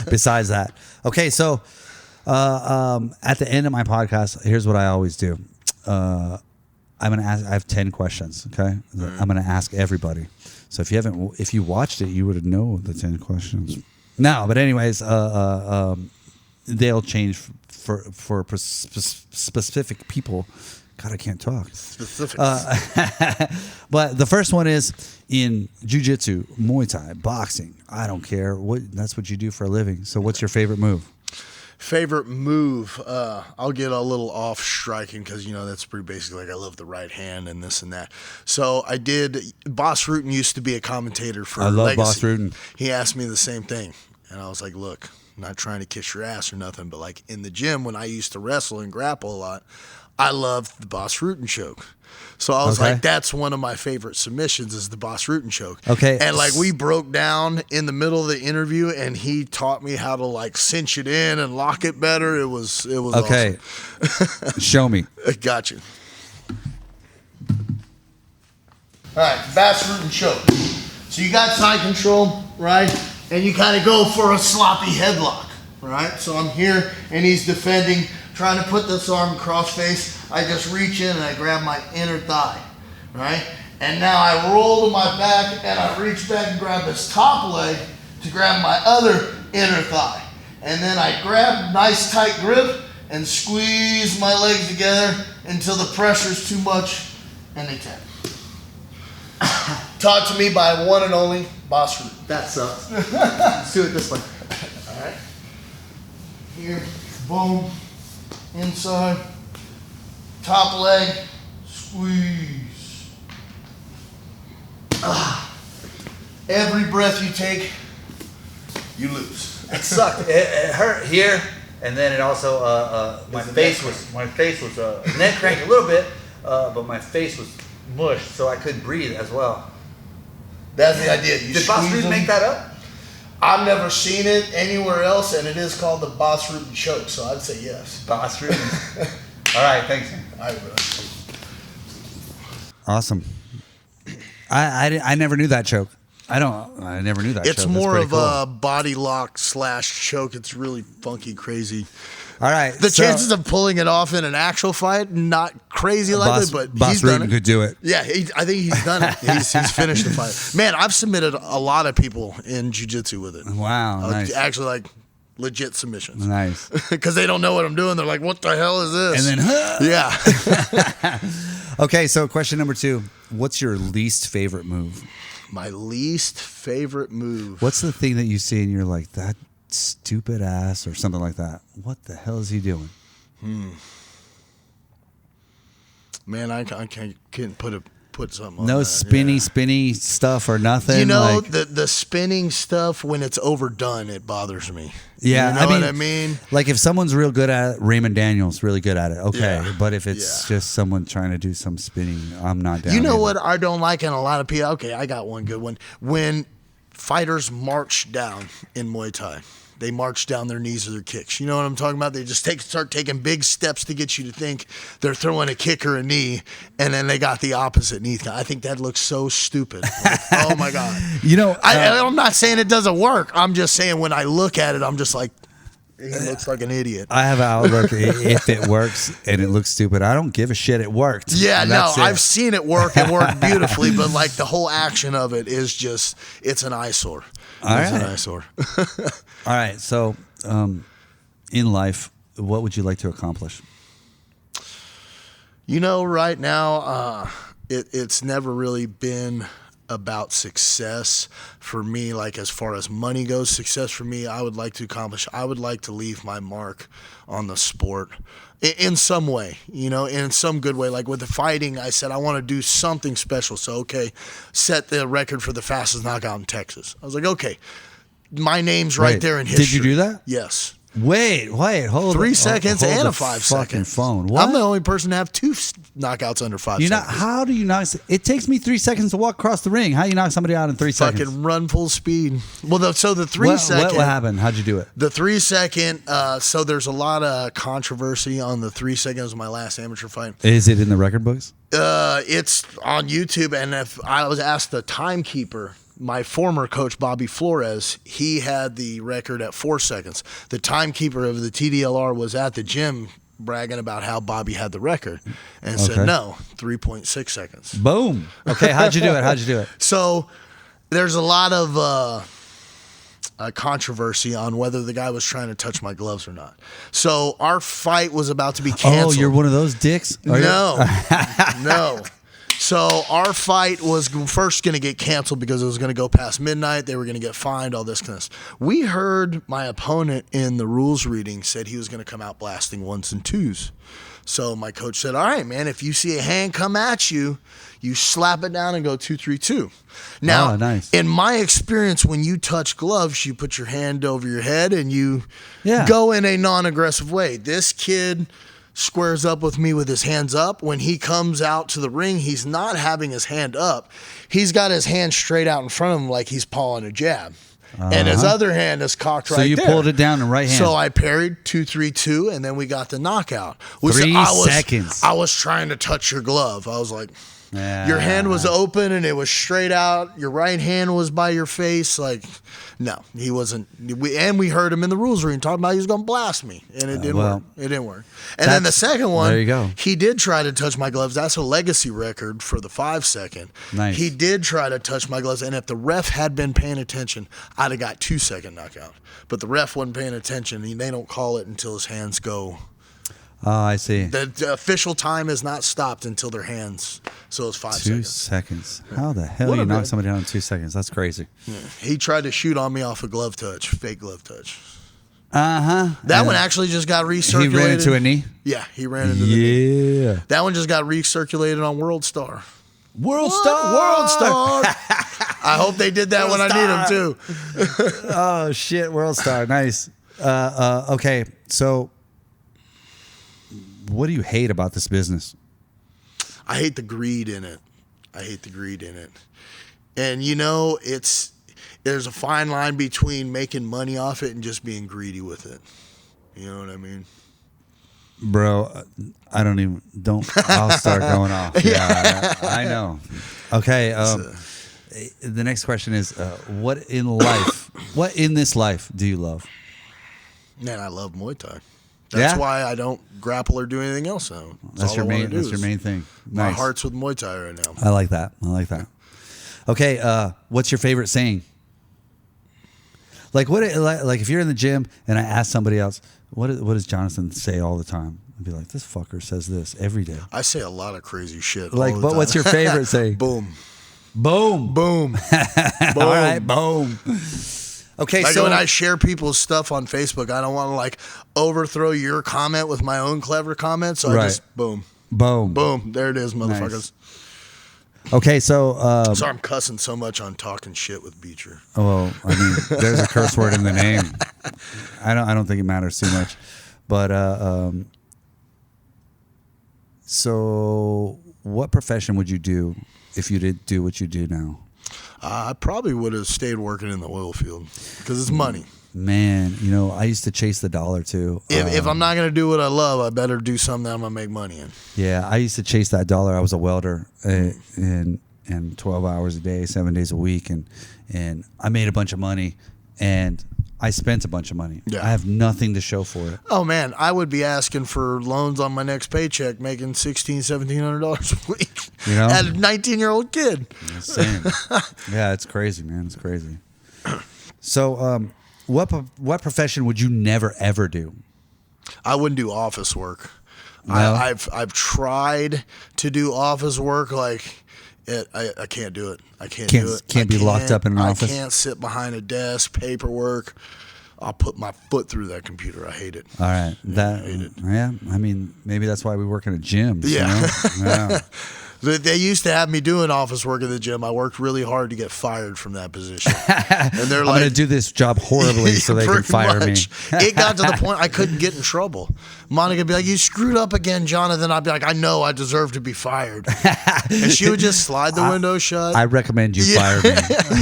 Besides that, okay. So at the end of my podcast, here's what I always do. I'm gonna ask. I have 10 questions. Okay, I'm gonna ask everybody. So if you watched it, you would know the 10 questions. No, but anyways, they'll change for specific people. God, I can't talk. Specifics. But the first one is in jiu-jitsu, Muay Thai, boxing. I don't care. That's what you do for a living. So what's your favorite move? Favorite move, I'll get a little off striking because, you know, that's pretty basic. Like I love the right hand and this and that. So I did, Boss Rutan used to be a commentator for I love Legacy. Boss Rutan. He asked me the same thing. And I was like, look, I'm not trying to kiss your ass or nothing, but like in the gym when I used to wrestle and grapple a lot, I loved the Boss Rutan choke. So I was Okay. like, that's one of my favorite submissions is the Boss Rutan choke. Okay. And like we broke down in the middle of the interview and he taught me how to like cinch it in and lock it better. It was Okay. Show me. awesome. Got you. All right, Boss Rutan choke. So you got side control, right? And you kind of go for a sloppy headlock, right? So I'm here and he's defending, trying to put this arm cross face. I just reach in and I grab my inner thigh, right? And now I roll to my back and I reach back and grab his top leg to grab my other inner thigh. And then I grab nice tight grip and squeeze my legs together until the pressure's too much and they tap. Taught to me by one and only Boss Rutan. That sucks. Let's do it this way. All right. Here, boom, inside, top leg, squeeze. Every breath you take, you lose. It sucked. It hurt here, and then it also my face was neck cranked a little bit, but my face was mushed, so I couldn't breathe as well. That's the idea. You Did Boss squeeze Rutan them. make that up? I've never seen it anywhere else, and it is called the Boss Rutan choke, so I'd say yes. Boss Rutan. All right, thanks. I will. Awesome. I never knew that choke. I never knew that. It's show. That's more pretty of cool. a body lock / choke. It's really funky, crazy. All right. The chances of pulling it off in an actual fight, not crazy likely, but Boss he's done Rudin it. could do it. Yeah, I think he's done it. He's finished the fight. Man, I've submitted a lot of people in jiu-jitsu with it. Wow, nice. Actually, like legit submissions. Nice. Because they don't know what I'm doing. They're like, what the hell is this? And then, yeah. Okay, so question number 2. What's your least favorite move? My least favorite move. What's the thing that you see and you're like, that stupid ass or something like that? What the hell is he doing? Man, I can't put something on No that. spinny stuff or nothing. You know, like, the spinning stuff, when it's overdone, it bothers me. yeah, You know what I mean? Like if someone's real good at it, Raymond Daniels really good at it. Okay, Yeah, but if it's just someone trying to do some spinning, I'm not down. You know either. what I don't like, and a lot of people, okay, I got one good one. When fighters march down in Muay Thai, they march down their knees or their kicks. You know what I'm talking about? They just start taking big steps to get you to think they're throwing a kick or a knee, and then they got the opposite knee. I think that looks so stupid. Like, oh my God. You know, I'm not saying it doesn't work. I'm just saying when I look at it, I'm just like, he looks like an idiot. I have an outlook. If it works and it looks stupid, I don't give a shit. It worked. Yeah, And no, that's it. I've seen it work. It worked beautifully, but like the whole action of it is just, it's an eyesore. It's an eyesore. All right. So, in life, what would you like to accomplish? You know, right now, it's never really been about success for me. Like as far as money goes, success for me, I would like to leave my mark on the sport in some way, you know, in some good way. Like with the fighting, I said I want to do something special. So, okay, set the record for the fastest knockout in Texas. I was like, okay, my name's right Wait, there in history. Did you do that? Yes. Wait, hold 3 seconds hold and the a 5 fucking seconds. phone. What? I'm the only person to have 2 knockouts under 5 You know, seconds. how do you knock? It takes me 3 seconds to walk across the ring. How do you knock somebody out in 3 seconds? Fucking run full speed. Well, the 3 second. What happened? How'd you do it? The 3 second. So there's a lot of controversy on the 3 seconds of my last amateur fight. Is it in the record books? It's on YouTube, and if I was asked the timekeeper, my former coach Bobby Flores, he had the record at 4 seconds. The timekeeper of the TDLR was at the gym bragging about how Bobby had the record, and said no, 3.6 seconds. Boom. Okay, how'd you do it? So there's a lot of controversy on whether the guy was trying to touch my gloves or not. So our fight was about to be canceled. Oh, you're one of those dicks? No. So our fight was first going to get canceled because it was going to go past midnight. They were going to get fined, all this kind of stuff. We heard my opponent in the rules reading said he was going to come out blasting 1s and 2s. So my coach said, all right, man, if you see a hand come at you, you slap it down and go 2-3-2. Now, nice. In my experience, when you touch gloves, you put your hand over your head and you Yeah. go in a non-aggressive way. This kid squares up with me with his hands up. When he comes out to the ring, he's not having his hand up. He's got his hand straight out in front of him like he's pawing a jab. And his other hand is cocked right there. So you pulled it down in right hand. So I parried 2-3-2, and then we got the knockout. 3 seconds. I was trying to touch your glove. I was like, Yeah. your hand was open and it was straight out. Your right hand was by your face. Like, no, he wasn't. We heard him in the rules room talking about he was going to blast me, and it didn't work. It didn't work. And then the second one, there you go. he did try to touch my gloves. That's a legacy record for the 5 second. Nice. He did try to touch my gloves, and if the ref had been paying attention, I'd have got 2 second knockout. But the ref wasn't paying attention. They don't call it until his hands go. Oh, I see. The official time is not stopped until their hands. So it's 5 2 seconds. seconds. How the hell do you knock somebody down in 2 seconds? That's crazy. Yeah. He tried to shoot on me off a glove touch, fake glove touch. Uh-huh. That one actually just got recirculated. He ran into a knee? Yeah, he ran into the knee. Yeah. That one just got recirculated on World Star. World Star. World Star. I hope they did that when I need them too. Oh, shit. World Star. Nice. Okay. So what do you hate about this business? I hate the greed in it. And you know, there's a fine line between making money off it and just being greedy with it. You know what I mean? Bro, I'll start going off. Yeah, I know. Okay. The next question is, what in this life do you love? Man, I love Muay Thai. That's why I don't grapple or do anything else now. That's your main thing. My Nice. heart's with Muay Thai right now. I like that. Okay, what's your favorite saying? Like if you're in the gym and I ask somebody else, what does Jonathan say all the time? I'd be like, this fucker says this every day. I say a lot of crazy shit. Like, all the time. what's your favorite saying? Boom. Boom. Boom. All right, boom. Okay, like so when I share people's stuff on Facebook, I don't want to like overthrow your comment with my own clever comment. So I just boom. Boom. There it is, motherfuckers. Nice. Okay, so sorry, I'm cussing so much on talking shit with Beecher. Well, I mean, there's a curse word in the name. I don't think it matters too much, but so what profession would you do if you didn't do what you do now? I probably would have stayed working in the oil field because it's money. Man, I used to chase the dollar too. If I'm not going to do what I love, I better do something that I'm going to make money in. Yeah, I used to chase that dollar. I was a welder and 12 hours a day, 7 days a week. And I made a bunch of money and I spent a bunch of money. Yeah. I have nothing to show for it. Oh, man, I would be asking for loans on my next paycheck, making $1,600, $1,700 a week. At a 19-year-old kid. Same. Yeah, it's crazy, man. It's crazy. So, what profession would you never ever do? I wouldn't do office work. No? I've tried to do office work. Like, I can't do it. I can't do it. Can't be locked up in an office. I can't sit behind a desk, paperwork. I'll put my foot through that computer. I hate it. All right. I hate it. Yeah. I mean, maybe that's why we work in a gym. Yeah. Yeah. They used to have me doing office work in the gym. I worked really hard to get fired from that position. And they're I'm like, going to do this job horribly so they can fire me. It got to the point I couldn't get in trouble. Monica would be like, you screwed up again, Jonathan. I'd be like, I know, I deserve to be fired. And she would just slide the window shut. I recommend you fire me.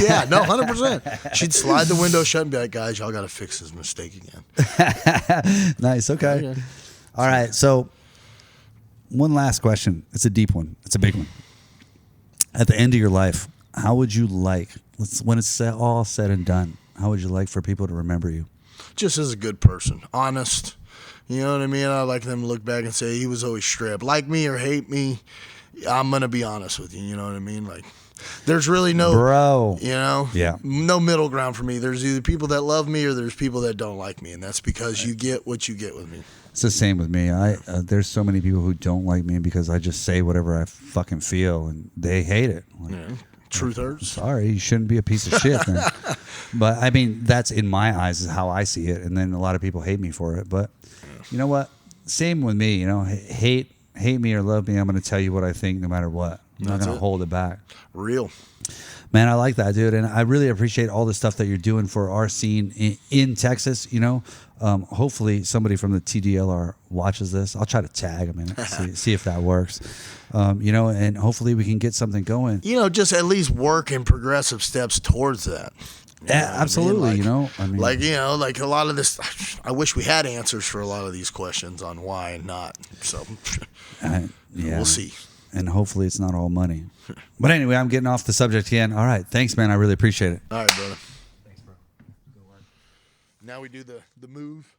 Yeah, no, 100%. She'd slide the window shut and be like, guys, y'all got to fix this mistake again. Nice. Okay. All right. So one last question. It's a deep one. It's a big one. At the end of your life, how would you like, when it's all said and done, how would you like for people to remember you? Just as a good person, honest. You know what I mean? I like them to look back and say he was always straight up. Like me or hate me, I'm going to be honest with you. You know what I mean? Like, there's really no, no middle ground for me. There's either people that love me or there's people that don't like me. And that's because you get what you get with me. It's the same with me. There's so many people who don't like me because I just say whatever I fucking feel and they hate it. Like, truth hurts. Sorry, you shouldn't be a piece of shit then. But I mean, that's in my eyes is how I see it. And then a lot of people hate me for it. But you know what? Same with me, hate me or love me. I'm going to tell you what I think no matter what. I'm not going to hold it back. Real. Man, I like that, dude. And I really appreciate all the stuff that you're doing for our scene in Texas. Hopefully somebody from the TDLR watches this. I'll try to tag them in it, see if that works. And hopefully we can get something going. Just at least work in progressive steps towards that. Yeah, absolutely. Like a lot of this, I wish we had answers for a lot of these questions on why and not. So we'll see. And hopefully it's not all money. But anyway, I'm getting off the subject again. All right. Thanks, man. I really appreciate it. All right, brother. Thanks, bro. Good work. Now we do the move.